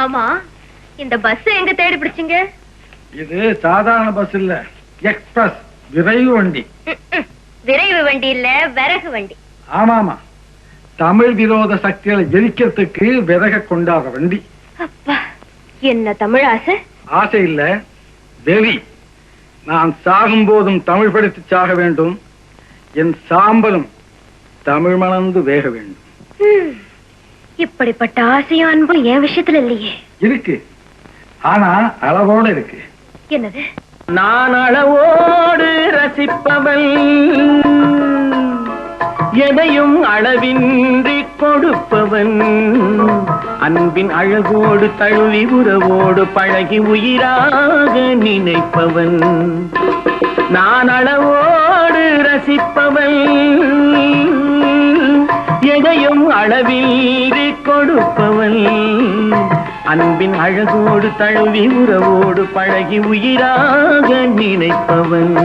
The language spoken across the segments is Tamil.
ஆமா, இந்த பஸ் எங்க தேடி பிடிச்சீங்க? இது சாதாரண பஸ் இல்ல, எக்ஸ்பிரஸ் விரைவு வண்டி. விரைவு வண்டி இல்ல, விறகு வண்டி. ஆமாமா, தமிழ் விரோத சக்திகளை எரிக்கிறதுக்கு விறக கொண்டாட வண்டி. அப்பா, என்ன தமிழ் ஆசை? ஆசை இல்ல, வெறி. நான் சாகும் போதும் தமிழ் படித்து சாக வேண்டும். என் சாம்பலும் தமிழ் மணந்து வேக வேண்டும். இப்படிப்பட்ட ஆசையும் அன்பும் என் விஷயத்துல இல்லையே. இருக்கு, ஆனா அளவோட இருக்கு. என்னது? நான் அளவோடு ரசிப்பவள், எதையும் அளவின்றி கொடுப்பவன், அன்பின் அழகோடு தழுவி உறவோடு பழகி உயிராக நினைப்பவன். நான் அளவோடு ரசிப்பவள், எதையும் அளவின்றி கொடுப்பவள், அன்பின் அழகோடு தழுவி உறவோடு பழகி உயிராக நினைப்பவன்.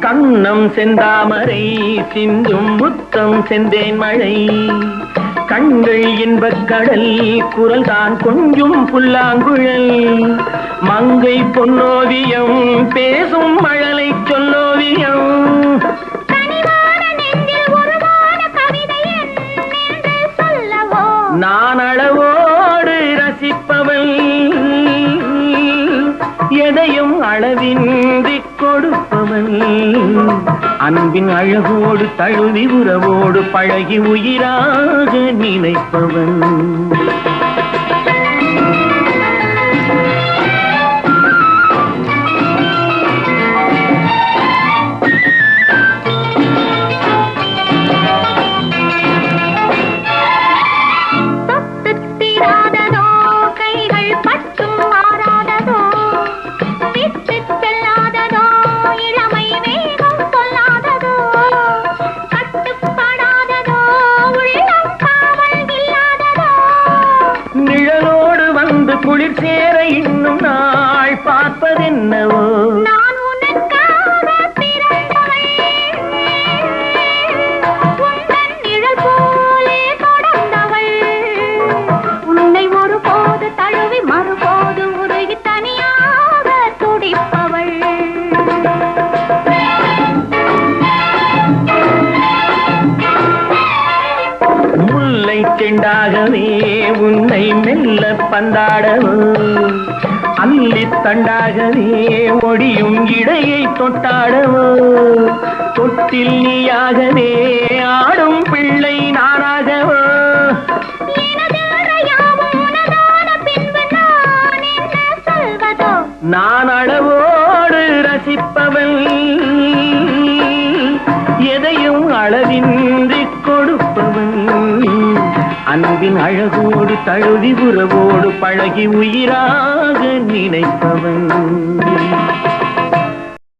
கண்ணம் செந்தாமரை சிந்தும் முத்தம் செந்தேன் மழை, கண்கள் இன்பக் கடல் குரல் தான் கொஞ்சும் புல்லாங்குழல், மங்கை பொன்னோவியம் பேசும் மழலை சொல்லோவியம். நான் அளவோடு ரசிப்பவள், எதையும் அளவின்றி கொடுப்பவன், அன்பின் அழகோடு தழுவி உறவோடு பழகி உயிராக நினைப்பவன். குளிர் சேர இன்னும் நாள் பார்ப்பதென்னவோ, நான் உனக்காக பிறந்தவள், உந்தன் நிழல் போலே தொடர்ந்தவள், உன்னை ஒருபோது தழுவி மறுபோது உருகி தனியாக துடிப்பவள். முல்லை செண்டாகவே உன்னை மெல்ல பந்தாடவோ, அல்லி தண்டாகவே ஒடியும் இடையை தொட்டாடவோ, தொட்டில் நீயாகவே ஆடும் பிள்ளை நானாகவோ. நான் அளவோடு ரசிப்பவள், எதையும் அளவின்றி கொடுப்பவன், அன்பின் அழகோடு தழுவி உறவோடு பழகி உயிராக நினைப்பவன்.